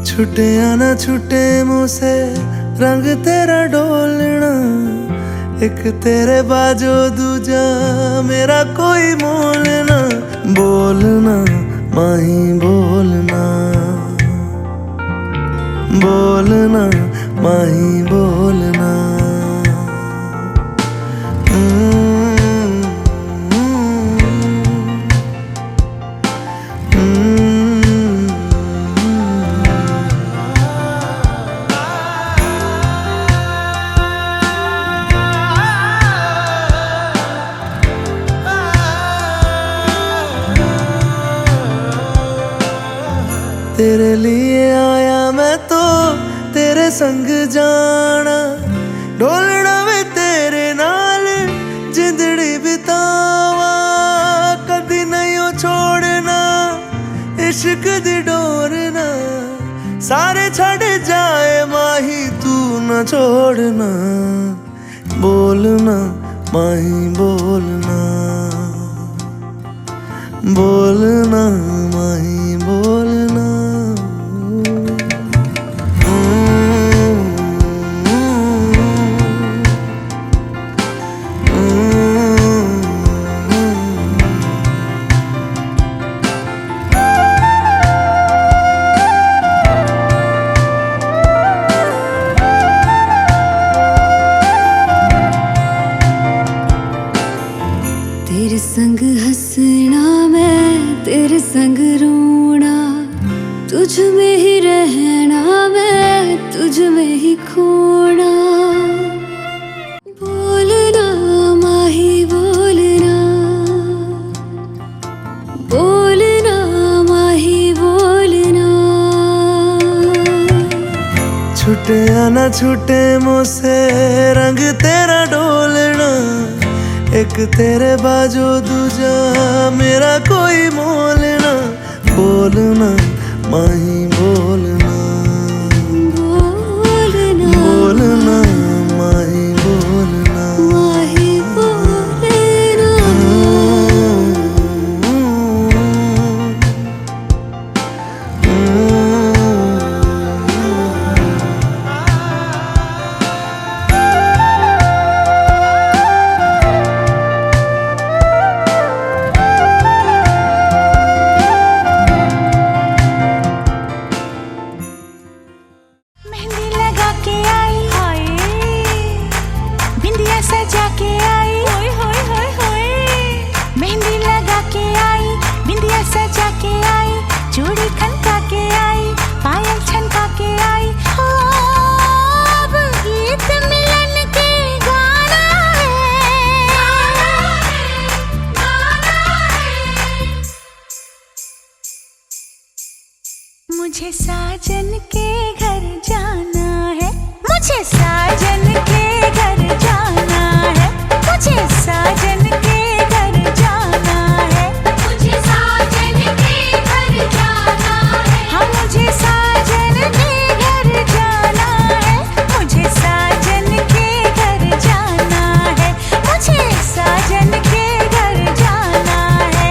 छुटे या ना छुटे मुँह से रंग तेरा डोलना, एक तेरे बाजो दूजा मेरा कोई मोल ना। बोलना माही बोलना, बोलना माही बोलना। तेरे लिए आया मैं तो तेरे संग जाना, ढोलना वे तेरे नाल जिंदड़ी बितावा। कदी नहीं हो छोड़ना इश्क दी डोरना, सारे छड़ जाए माही तू न छोड़ना। बोलना माही बोलना, बोलना माही बोलना। तेरे संग हंसना मैं तेरे संग रोना, तुझ में ही रहना मैं तुझ में ही खोना। बोलना माही बोलना, बोलना माही बोलना। छूटे या ना छूटे मुँह से रंग तेरा डोलना, एक तेरे बाजो दूजा मेरा कोई मोल ना। बोलना माही बोलना, बोलना बोलना माही बोलना, माही बोलना। सजा के आई, होय होय होय होय। मेहंदी लगा के आई, बिंदिया सजा के आई, चूड़ी खनका के आई, पायल छनका के आई। हो अब गीत मिलन के गाना है। मुझे साजन के घर जाना है, मुझे साजन के घर जाना है, मुझे साजन के घर जाना है, मुझे साजन के घर जाना है। हाँ मुझे साजन के घर जाना है, मुझे साजन के घर जाना है, मुझे साजन के घर जाना है।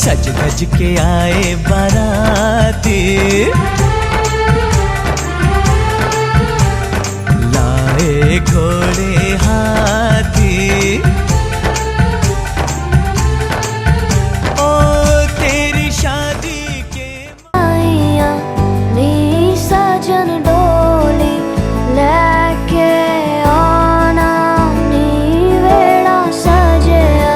सज धज के आए बाराती, लाए घोड़े हाथी। ओ तेरी शादी के आइया नी साजन डोली लेके आना, नी वेड़ा सजया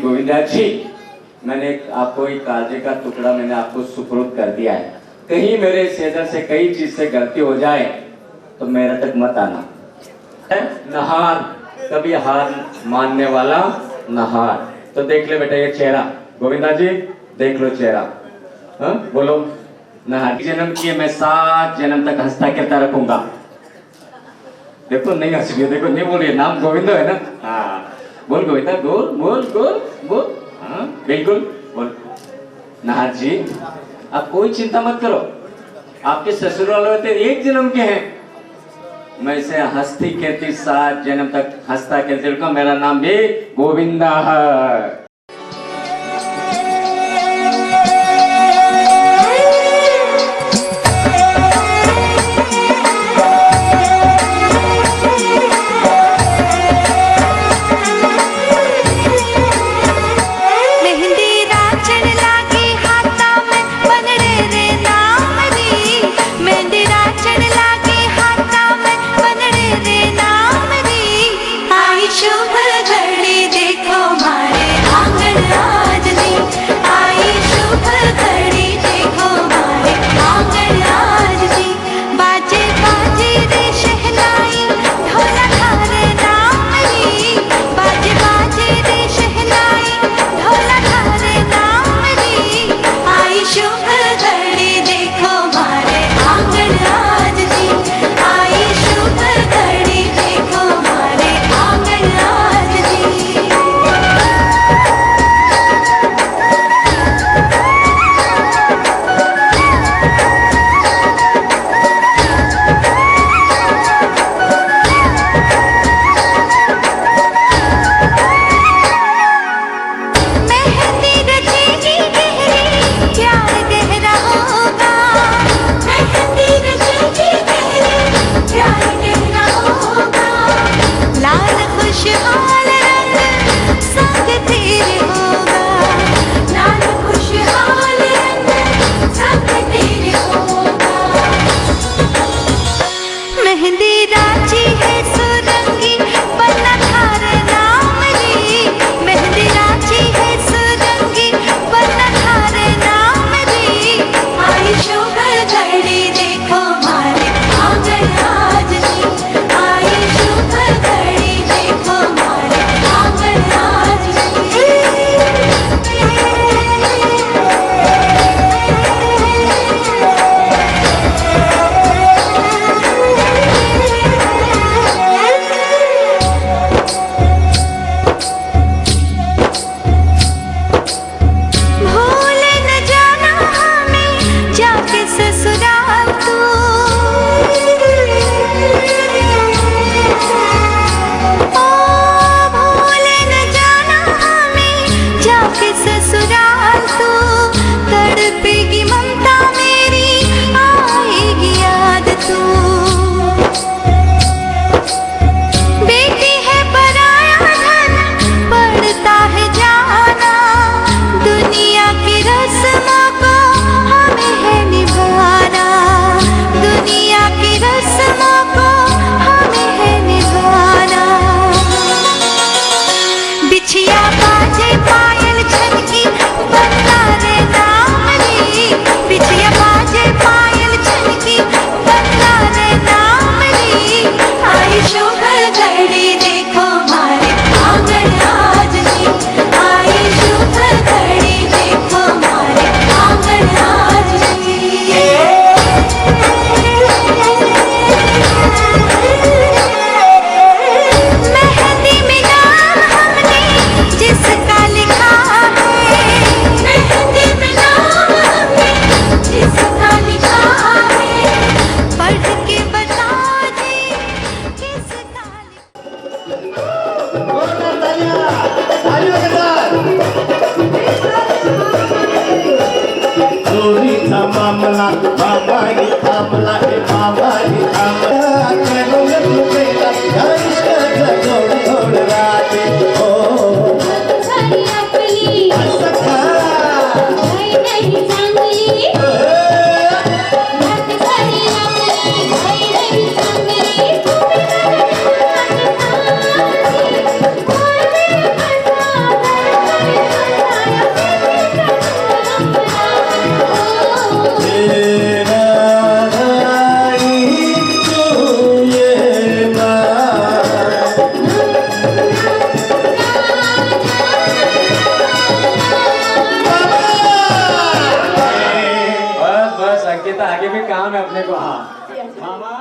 गोविंदा जी, मैंने आपको एक कागज का टुकड़ा मैंने आपको सुपुर्द कर दिया है। कहीं मेरे सेजर से कई चीज से गलती हो जाए तो मेरे तक मत आना। नहार, कभी हार मानने वाला नहार। तो देख ले बेटा ये चेहरा, गोविंदा जी देख लो चेहरा। हाँ बोलो, नहार जन्म किए मैं 7 जन्म तक हंसता खेलता रखूंगा। देखो नहीं हंस रही, देखो नहीं बोल रही, नाम गोविंदा है ना। हाँ बोल गोविंदा, बोल बोल बोल बोल। हाँ बिल्कुल बोल। नहार जी आप कोई चिंता मत करो, आपके ससुर वाले तो 1 जन्म के हैं। मैं इसे हंसती खेलती 7 जन्म तक हंसता खेलते रखूंगा। मेरा नाम भी गोविंदा है। शुभ घड़ी देखो मारे मामा ही थामला है मामा ही थामला करो न तू बेटा गाइस का दौड़ दौड़ राते ओ सारी अपनी सखा भाई नहीं चांगली बात सारी अपनी भाई नहीं चांगली तेरा राई तू ये ना बस बस अंकिता आगे भी काम है अपने को। हाँ मामा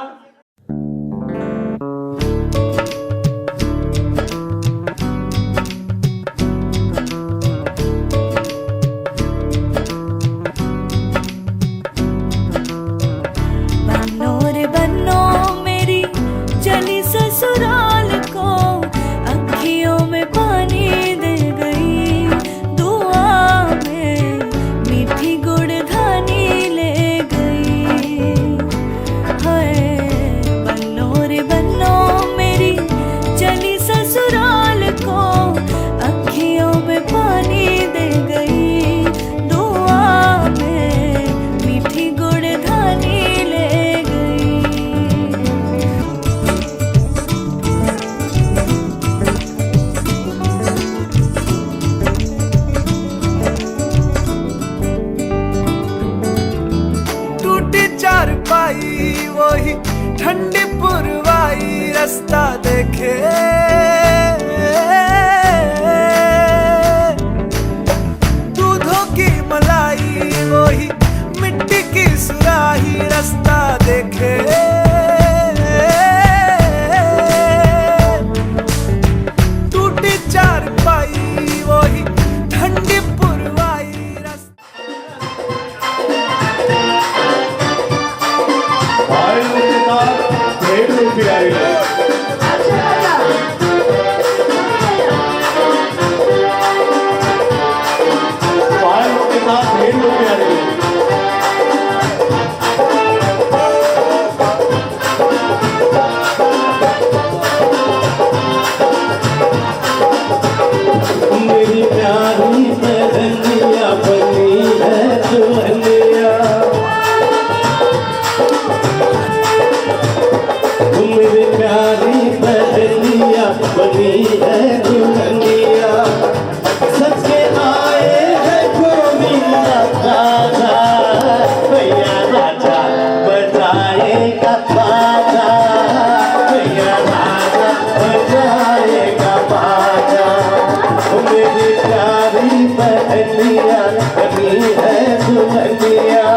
बनो रे बनो मेरी चली ससुराल को अखियों में पानी दे गई दुआ में मीठी गुड़ धानी ले गई हाय बनो रे बनो मेरी चली ससुराल को अखियों में पानी दे गई दुआ में मीठी गुड़ धानी ले गई टूटी चारपाई वही ठंडी पुरवाई रास्ता देखे दूधों की मलाई वही मिट्टी की सुराही रास्ता देखे टूटी चारपाई वही ठंडी पुरवाई रास्ता भेड़ भी आई है पायलों के साथ भेड़ भी आ रही है मेरी प्यारी बहनिया बनी है दुल्हनिया मेरी प्यारी बहनिया बनी है दुल्हनिया सबके आए हैं गोविंदा राजा भैया राजा बजाएगा बाजा भैया राजा बजाएगा बाजा मेरी प्यारी बहनिया बनी है दुल्हनिया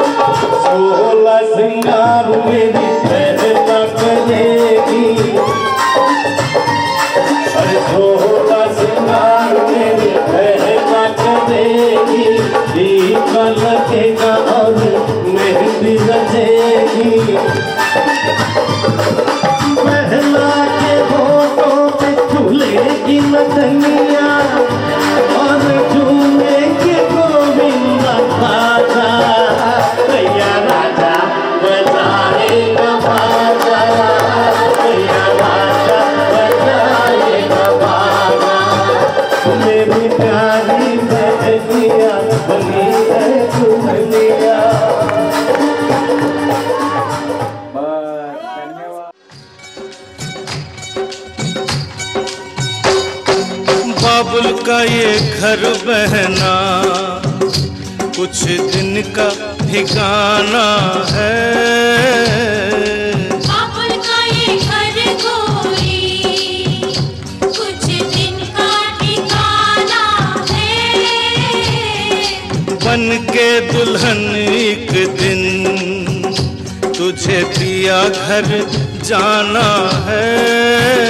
सोला सिंगार मेरी पहना करेगी अरे सोला सिंगार मेरी पहना करेगी टीका लगेगा और मेहंदी रचेगी पहला के होठों पे झूलेगी नथनिया और झूलेगी गोविंदा राजा भैया राजा बजाएगा बाजा भैया राजा बजाएगा बाजा मेरी प्यारी बहनिया बनी है दुल्हनिया बस धन्यवाद। बाबुल का ये घर बहना कुछ दिन का ठिकाना है बाबुल का ये घर गोरी कुछ दिन का ठिकाना है बन के दुल्हन एक दिन तुझे पिया घर जाना है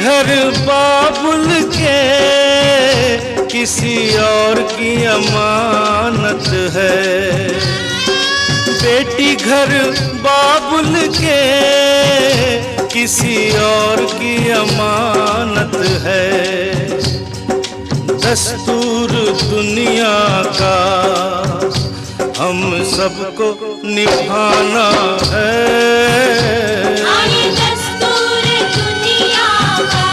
घर बाबुल के किसी और की अमानत है। बेटी घर बाबुल के किसी और की अमानत है। दस्तूर दुनिया का हम सबको निभाना है। दस्तूर दुनिया का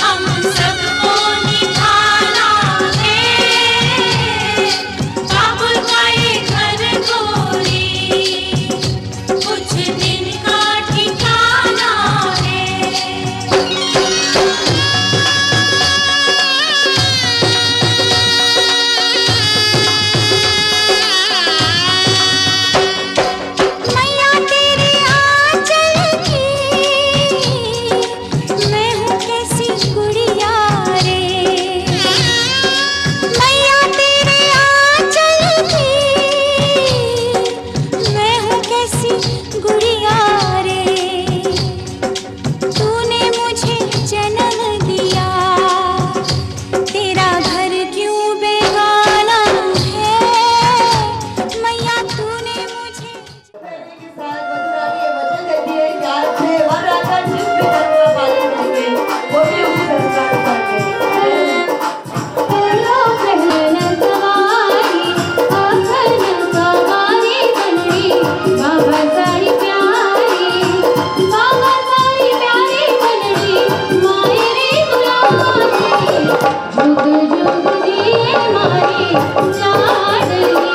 हम सबको निभाना है। बाबुल का ये घर गोरी कुछ दिन का ठिकाना है। मैया तेरे आंचल की मैं हूँ कैसी गुड़िया रे। मैया तेरे आंचल की मैं हूँ कैसी गुड़िया रे। तूने मुझे जन्म दिया तेरा घर क्यों बेगाना है। मैया तूने मुझे के साथ मधुरा ने वचन देती है कि आज से वर आकर जिस भी धर्म का पालन करेंगे वो भी उसी धर्म का अनुसरण करेंगे। लो पहले सवारी आखन सवारी बनड़ी बाबा सारी प्यारी बनड़ी मायरे बुलारी जुग जुग जिए मारी लाडली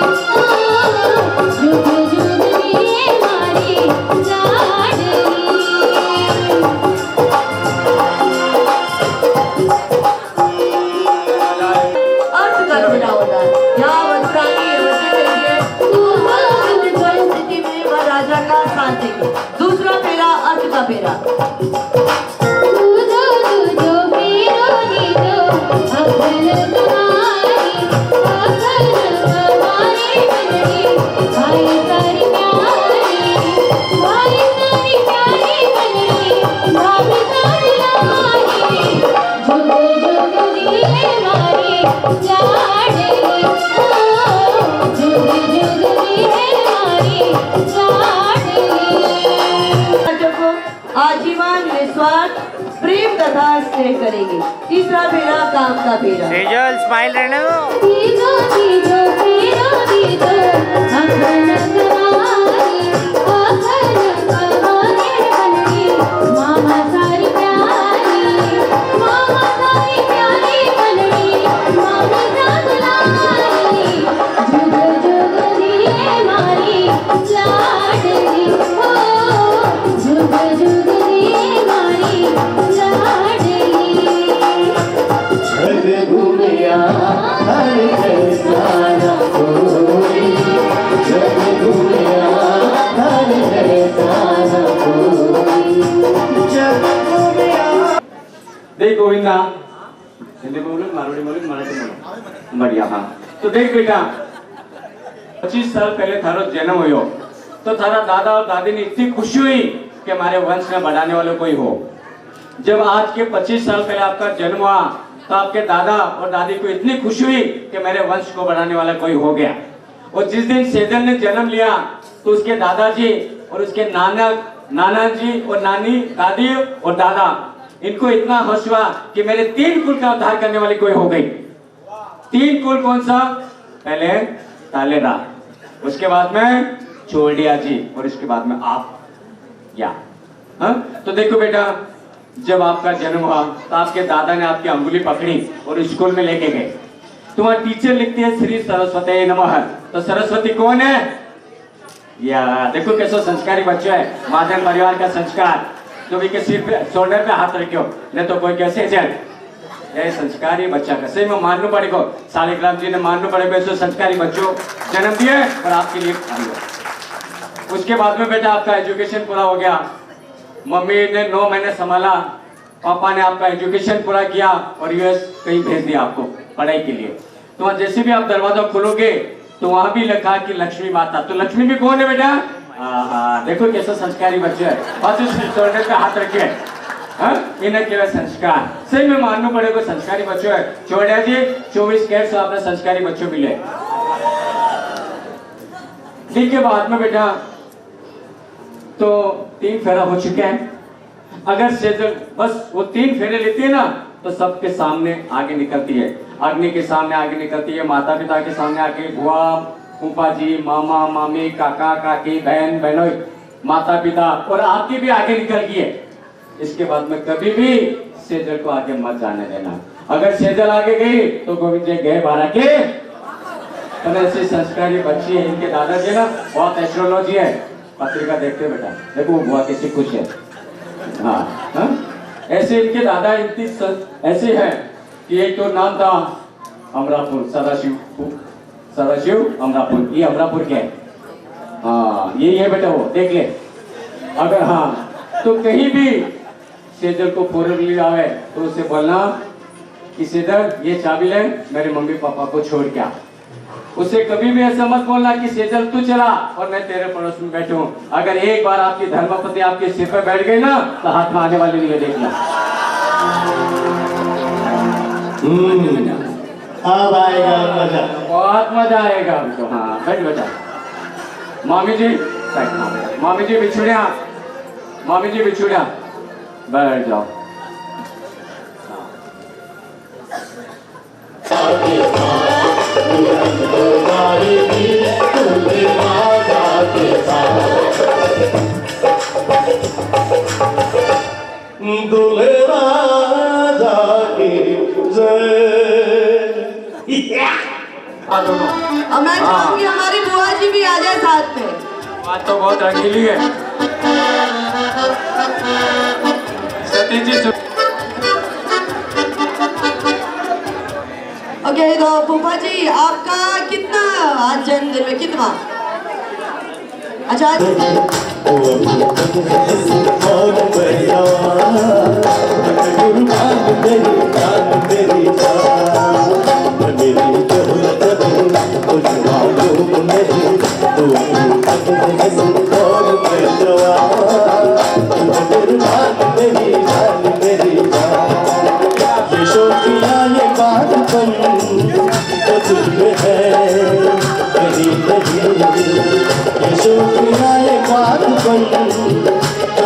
जुग जुग जिए मारी लाडली। अर्थ का फेरा होता है। यहाँ मधुरा ने ये वचन देती है कि परिस्थिति में वह राजा का साथ देगी। दूसरा फेरा अर्थ का फेरा। दूधो दूधो पीरो नीरो अखन तुम्हारी बनड़ी भाई सारी प्यारी बनड़ी भाभी सारी लारी जुग जुग दिए मारी लाडली जुग जुग दिए मारी लाडली। राज्यों को आजीवन निस्वार्थ प्रेम तथा स्नेह करेंगे। तीसरा फेरा काम का फेरा। दीदो दीदो पीरो दीदो अखन तुम्हारी बनड़ी मामा सारी प्यारी बनड़ी मामी जाग लारी जुग जुग दिए मारी लाडली हो जुग जुग दिए मारी लाडली। जग घूमिया हर फैसाना कोई, जग घूमिया हर फैसाना कोई, जग घूमिया। देख गोविंदा, हिंदी बोलो, मारवाड़ी बोलो, मराठी बोलो, बढ़िया। हाँ तो देख बेटा, 25 साल पहले थारो जन्म हुयो तो थारा दादा और दादी ने इतनी खुशी हुई कि हमारे वंश में बढ़ाने वाले कोई हो। जब आज के 25 साल पहले आपका जन्म हुआ तो आपके दादा और दादी को इतनी खुशी हुई कि मेरे वंश को बढ़ाने वाला कोई हो गया। और जिस दिन सेजल ने जन्म लिया तो उसके दादाजी और उसके नाना जी और नानी, दादी और दादा, इनको इतना हर्ष हुआ कि मेरे 3 कुल का उद्धार करने वाली कोई हो गई। 3 कुल कौन सा? पहले तालेदार, उसके बाद में चोरडिया जी और इसके बाद में आप। या तो देखो बेटा, जब आपका जन्म हुआ तो आपके दादा ने आपकी अंगुली पकड़ी और स्कूल में लेके गए। तुम्हारा टीचर लिखती है श्री सरस्वती नमः। तो सरस्वती कौन है? या देखो कैसा संस्कारी बच्चा है, महाजन परिवार का संस्कार। तो भी के सिर पे, शोल्डर पे हाथ रखियो, नहीं तो कोई कैसे चल। ये संस्कारी बच्चा का सही में मानना पड़ेगा। शालिग्राम जी ने मानना पड़ेगा, ऐसे संस्कारी बच्चों जन्म दिए और आपके लिए खाई। उसके बाद में बेटा आपका एजुकेशन पूरा हो गया। मम्मी ने 9 महीने संभाला, पापा ने आपका एजुकेशन पूरा किया और यूएस कहीं भेज दिया आपको पढ़ाई के लिए। तो वहाँ जैसे भी आप दरवाजा खोलोगे तो वहाँ भी लिखा कि लक्ष्मी माता। तो लक्ष्मी भी कौन है बेटा? देखो कैसा संस्कारी बच्चा है। बस उस शोल्डर पे हाथ रखे। हाँ इन्हें केवल संस्कार सही में मानना पड़ेगा संस्कारी बच्चों है छोड़िया जी 24 कैरेट से आपने संस्कारी बच्चों मिले दिन के बाद में बेटा तो 3 फेरा हो चुके हैं अगर सेजल बस वो 3 फेरे लेती है ना तो सबके सामने आगे निकलती है अग्नि के सामने आगे निकलती है माता पिता के सामने आगे बुआ फूफा जी मामा मामी काका काकी बहन बहनोई माता पिता और आपकी भी आगे निकल गई है इसके बाद में कभी भी सेजल को आगे मत जाने देना अगर सेजल आगे गई तो गोविंद जी गए बारह के ऐसी संस्कारी बच्ची है इनके दादाजी ना बहुत एस्ट्रोलॉजी है पत्रिका देखते बेटा देखो बुआ कैसी खुश है हाँ हाँ ऐसे इनके दादा इतनी ऐसे है कि एक तो नाम था अमरापुर सदाशिव अमरापुर ये अमरापुर क्या है हाँ यही है बेटा वो देख ले अगर हाँ तो कहीं भी सेजल को फोरन ले आवे तो उससे बोलना कि सेजल ये चाबी ले मेरे मम्मी पापा को छोड़ के आ उसे कभी भी ऐसा मत बोलना कि सेजल तू चला और मैं तेरे पड़ोस में बैठूं अगर एक बार आपकी धर्मपति आपके सिर पर बैठ गई ना तो हाथ में आने वाली नहीं देखना अब आएगा मजा बहुत मजा आएगा हमको हाँ बैठ बेटा मामी जी मामी जी बिछुड़िया बैठ जाओ दूल्हे राजा की अब मैं चाहूंगी हमारी बुआ जी भी आ जाए साथ में बात तो बहुत रंगीली है सती जी ओके तो फूफा जी आपका कितना आज जन्मदिन में कितना अच्छा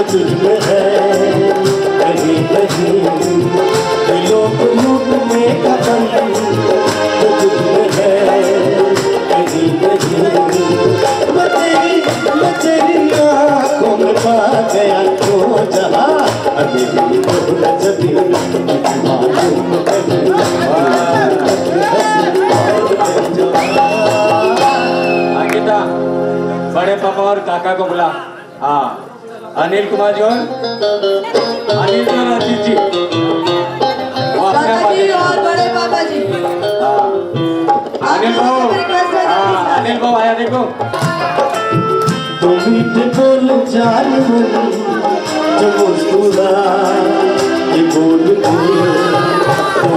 तुझमें है कहीं कहीं लोग लूटने का बन तो तुझमें है कहीं कहीं मैं तेरी आँखों में पा गया तो जहाँ अभी भी तो नजरी मालूम अंकिता बड़े पापा और काका को बुला हाँ अनिल कुमार जी और अनिल जी और अजीत जी वो अपने काका जी और बड़े पापा जी अनिल भाऊ हाँ अनिल भाऊ आया देखो तो मीठे बोल जान जो मुस्कुरा ये बोल तो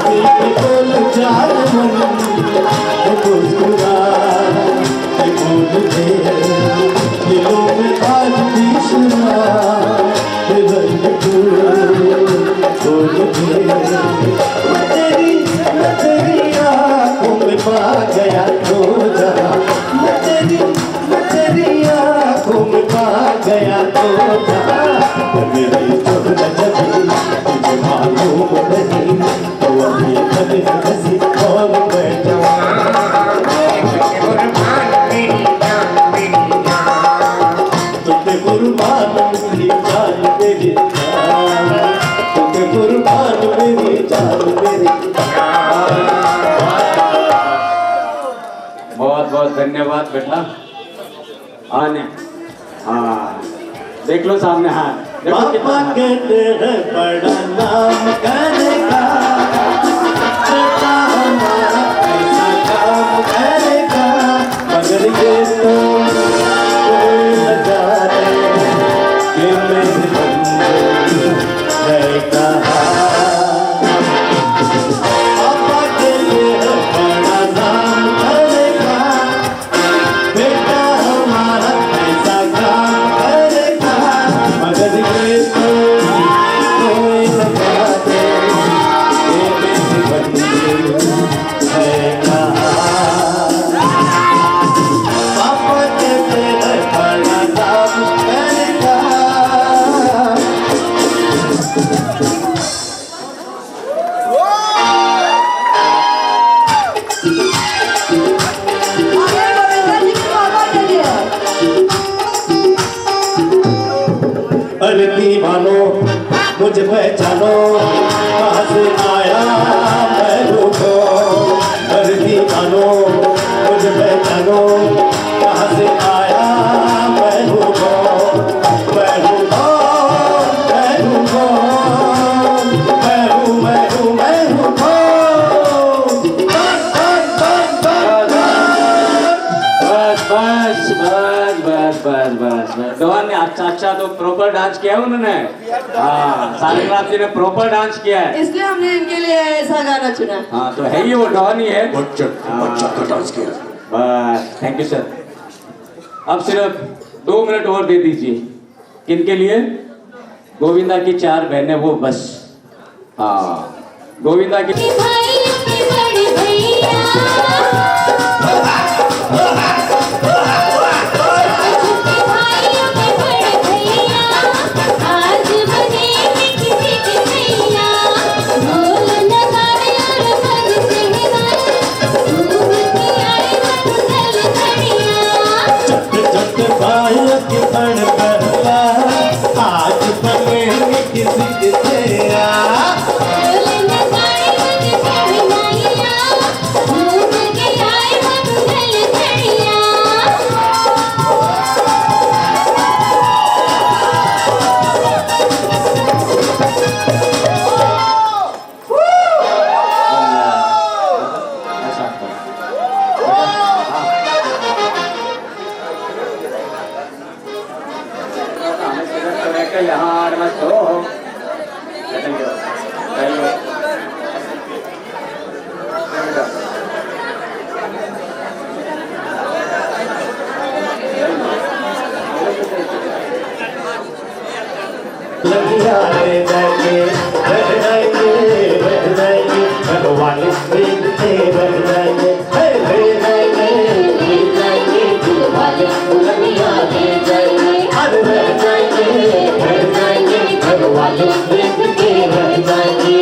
मीठे बोल जान जो मुस्कुरा ये बोल दिलों में आज तीसरा रंग बोल तेरी आँखों में पा गया तो जहाँ मैं तेरी आँखों में पा गया तो जहाँ मेरी तो नजरी तुझे मालूम नहीं तो अभी कभी हंसी और बैठा कुर्बान मेरी जान मेरी तुझे कुर्बान मेरी जान मेरी बहुत बहुत धन्यवाद बेटा आने हाँ देख लो सामने हाँ देखो पापा कहते हैं बड़ा नाम करेगा बेटा हमारा ऐसा काम करेगा मगर ये तो कोई न जाने कि मेरी मंजिल है कहाँ पापा कहते हैं बड़ा नाम करेगा बेटा हमारा ऐसा काम करेगा मगर ये तो कोई अरे दीवानो मुझे पहचानो, कहाँ से आया मैं रूठो। अरे दीवानो मुझे पहचानो, कहाँ से आया मैं रूठो। मैं हूँ कौन, मैं हूँ कौन, मैं हूँ मैं हूँ मैं हूँ कौन। बस डॉन ने अच्छा तो प्रॉपर डांस किया है उन्होंने। हाँ, सारंगराज जी ने प्रॉपर डांस किया है, इसलिए हमने इनके लिए ऐसा गाना चुना। हाँ तो है ही वो डॉन ही है। अच्छा डांस किया। बस थैंक यू सर। अब सिर्फ 2 मिनट और दे दीजिए। किनके लिए? गोविंदा की 4 बहनें वो बस। हाँ गोविंदा की भाइयों के बड़े भैया, भाइयों के बड़े भैया, आज बनेंगे किसी के भैया। ढोल नगाड़े और बजते हैं गाने, घूमती आई मंगल घड़ियाँ। चट भाइयों की बड़ बहला, आज बनेंगे किसी के भैया। ढोल नगाड़े बजते हैं गाइयाँ, घूमती आई मंगल घड़ियाँ। यहाँ मत हो। लगिया रे जाएंगे, बढ़ जाएंगे, भगवान प्रेम से बढ़ जाएंगे। बढ़ जाएंगे, दिलवाले लगिया रे जाएंगे। अरे बढ़ जाएंगे, भगवान प्रेम से बढ़ जाएंगे।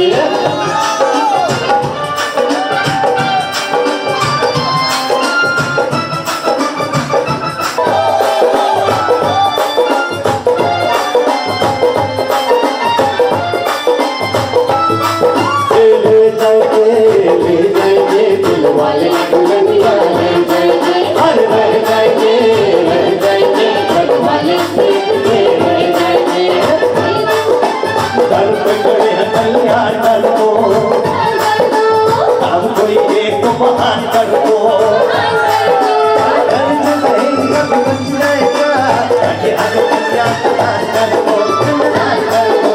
ले जाएंगे, दिलवाले दुल्हनिया ले जाएंगे। अरे रह जाएंगे, भगवान प्रेम से रह जाएंगे। दर पे खड़े हैं कल्याण कर दो, हम कोई एक महान कर दो। कर्ज नहीं कभी बच जाएगा, आगे आगे कल्याण कर दो, कल्याण कर दो।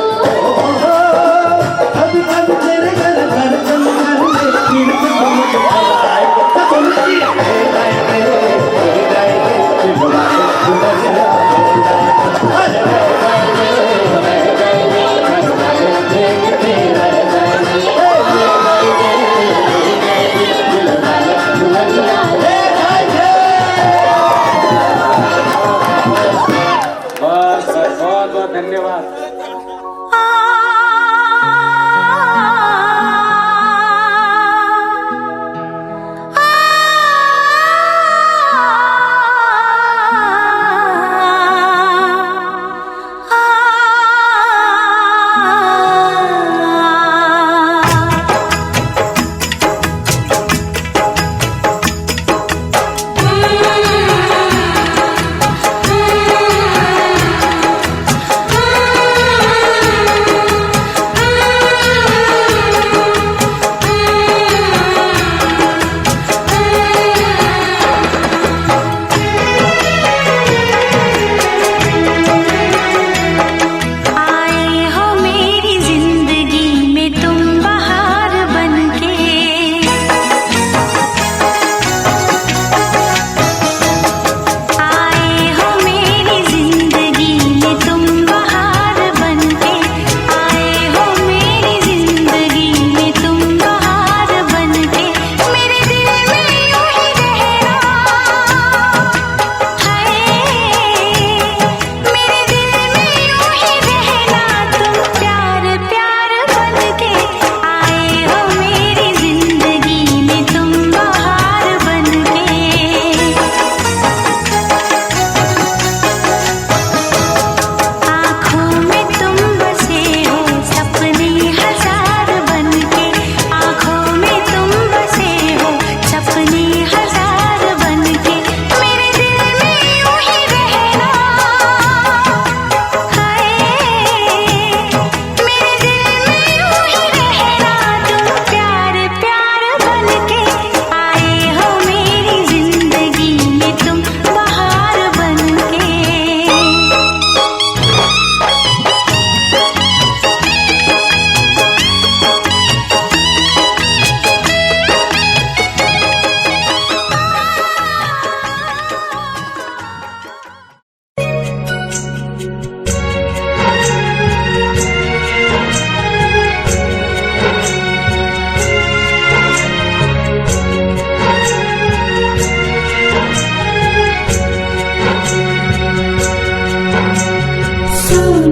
अब तेरे घर घर चल कर पीड़ पे समझ आएगा, तुम ले जाएंगे, दिलवाले दुल्हनिया ले जाएंगे। अरे रह जाएंगे, भगवान प्रेम से रह जाएंगे। दिलवाले दुल्हनिया ले जाएंगे। बस बहुत बहुत धन्यवाद।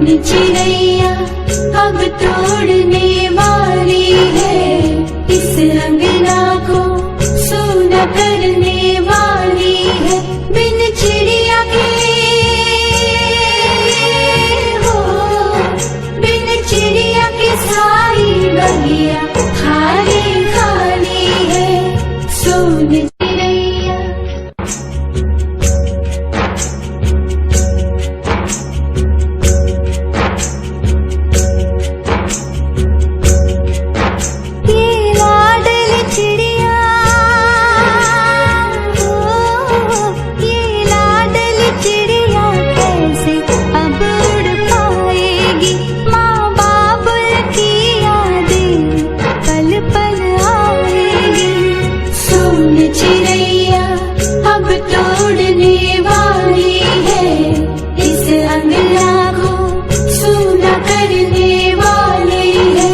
सोन चिड़ैया अब तोड़ने वाली है, इस अंगना को सोना करने वाली है। बिन चिड़िया के हो, बिन चिड़िया के सारी बगिया खाली खाली है। सोन चिड़ैया चिड़ैया अब तोड़ने वाली है, इस अंगना को सोना करने वाली है।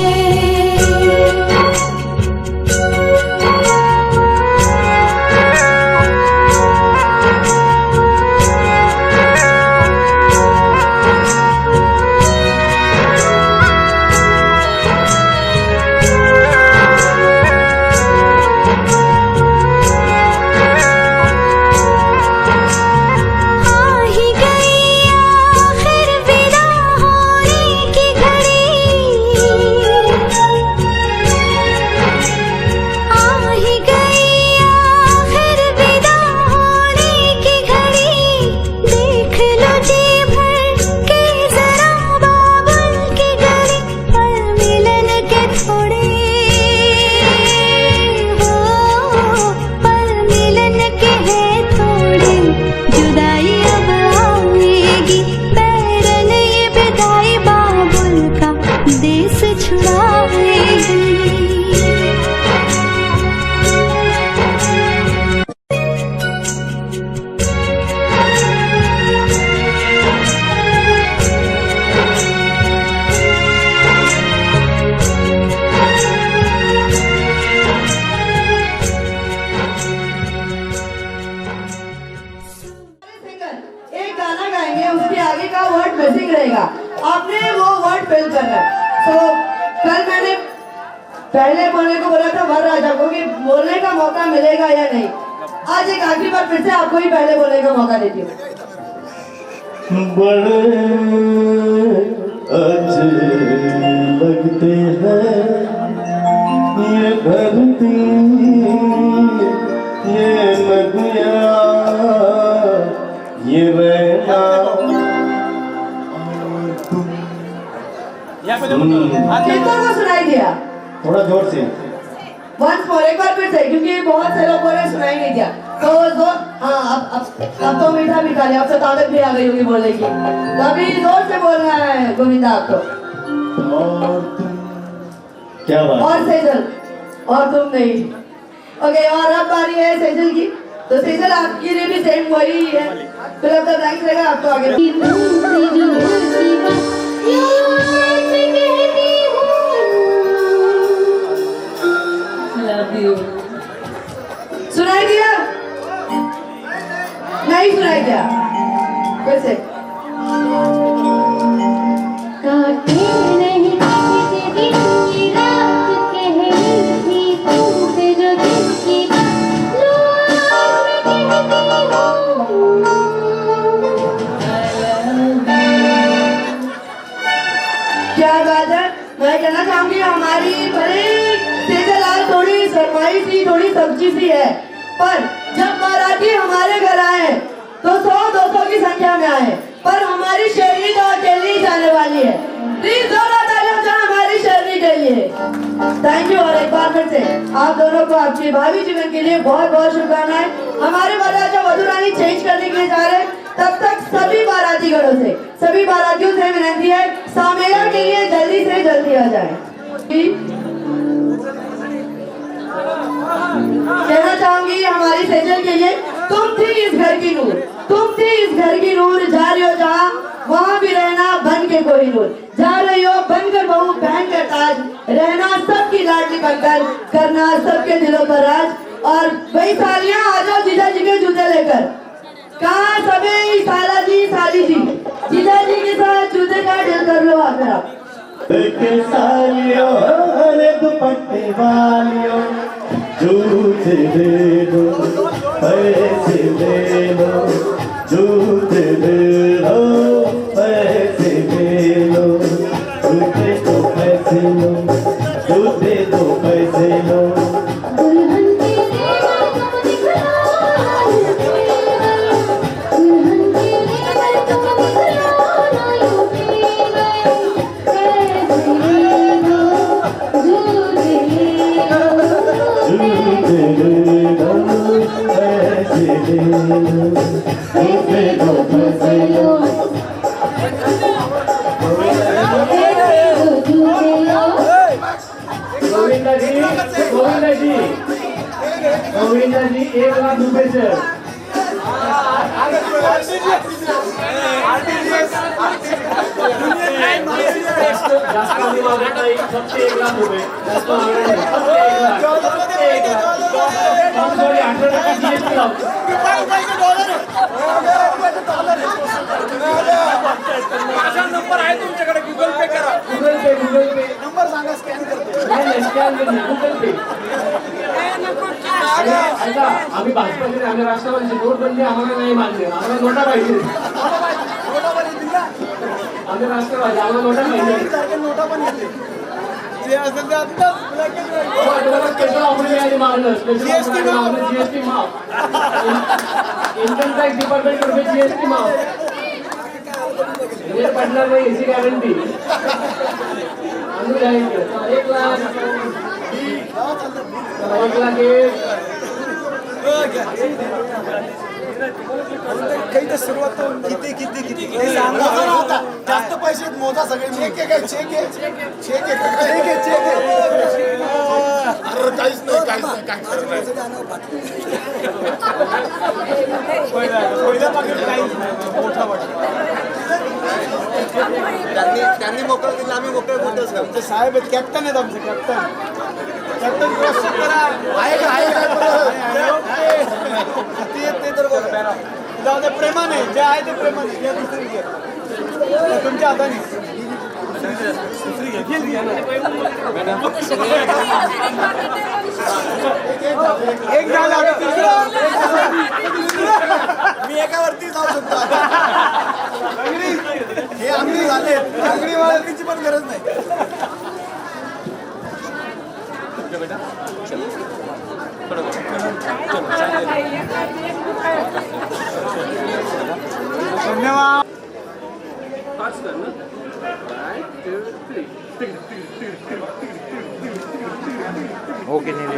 देश छुड़ाएगी। एक गाना गाएंगे, उसके आगे का वर्ड मिसिंग रहेगा, आपने वो वर्ड फिल करना है। तो कल मैंने पहले बोलने को बोला था वर राजा को कि बोलने का मौका मिलेगा या नहीं। आज एक आखिरी बार फिर से आपको ही पहले बोलने का मौका देती हूँ। बड़े अच्छे लगते हैं ये धरती, ये नदियाँ, ये रहना कितना को सुनाई दिया? थोड़ा जोर से वंस मोर, एक बार फिर से, क्योंकि बहुत से लोगों ने सुनाई नहीं दिया। तो हाँ, अब तो मीठा भी खा लिया, अब तो ताकत भी आ गई होगी बोलने की। तो अभी जोर से बोलना है गोविंदा आपको। क्या बात? और सेजल, और तुम नहीं। ओके, और अब बारी है सेजल की। तो सेजल आपके लिए भी सेम वही है, फिर अब तक थैंक्स रहेगा आपको आगे। सुनाई दिया? नहीं सुनाई दिया? कैसे? काटे नहीं तेरी पूरी रात कहनी थी तुमसे जो दिल की बात, लो आज मैं कहती हूँ। क्या बात है? मैं कहना चाहूंगी हमारी भले सेजल आज थोड़ी शर्माई सी, थोड़ी सब्जी सी है, पर जब बाराती हमारे घर आए तो 100-200 की संख्या में आए, पर हमारी शेरनी तो अकेली ही जाने वाली है। प्लीज जोरदार तालियां जो हमारी शेरनी के लिए। Thank you. और एक बार फिर से आप दोनों को आपके भावी जीवन के लिए बहुत बहुत शुभकामनाएं। हमारे वरराजा वधुरानी चेंज करने के लिए जा रहे हैं, तब तक सभी बारातीगणों से, सभी बारातियों से विनती है सामेला के लिए जल्दी से जल्दी आ जाए। कहना चाहूंगी हमारी सेजल के लिए, तुम थी इस घर की नूर, तुम थी इस घर की नूर, जा रही हो जहाँ वहाँ भी रहना बन के कोई नूर, जा रही हो बनकर बहू पहन कर ताज, रहना सबकी लाडली बनकर, करना सबके दिलों पर राज। और वही सालियां आ जाओ जीजा जी के जूते लेकर। कहा सभी साला जी साली जी जीजा जी के साथ जूते का डील कर लो आकर आप। के सालियों अरे दुपट्टे वालियों जूते दे दो पैसे दे लो जूते दे लो पैसे दे लो जूते दो पैसे लो जूते दो पैसे लो दुल्हन के लिए तुम दिखलाना दुल्हन के लिए तुम दिखलाना यूपी गए कैसे लो झूठे जूते दे लो पैसे दे लो जूते दो पैसे लो गोविंदा जी 1 लाख रुपए से जास्त कमी मागत नाही फक्त 1 लाख रुपये जास्त मागत नाही फक्त 1 लाख सॉरी 18% जीएसटी लावतो नंबर आहे तुमच्याकडे गुगल पे करा गुगल पे नंबर सांगा स्कॅन करतो नाही स्कॅन गुगल पे ऐका आम्ही भाजपचे आम्ही राष्ट्रवादीचे नोटबंदी आम्हाला नाही मान्य आम्हाला नोटा पाहिजे आम्ही राष्ट्रवादी आम्हाला नोटा पाहिजे नोटा पण येते जे असेल ते आत्ताच स्पेशल ऑफर मिळाली मागणं जीएसटी माफ इन्कम टॅक्स डिपार्टमेंट रुपये जीएसटी माफ म्हणजे पडणार नाही याची गॅरंटी आम्ही जायचं 1 लाख 1 लाख काही तर सुरुवात किती किती किती किती सांगा आता जास्त पैसे मोजा सगळे चेक आहे चेक आहे चेक आहे चेक आहे अरे काहीच नाही काय पहिल्या पाकिट काहीच नाही मोठा वाटला त्यांनी मोकळं दिलं आम्ही मोकळे बोलतोच का आमचे साहेब आहेत कॅप्टन आहेत आमचे कॅप्टन क्वेश्चन करा आहे ते तर बघा जाऊ दे प्रेमाने जे आहे ते प्रेमाने घ्या दुसरी घ्या तुमच्या हाताने एक झाला मी एकावरती जाऊ शकतो हे आम्ही झाले अंगडी वाळतीची पण गरज नाही धन्यवाद ओके नहीं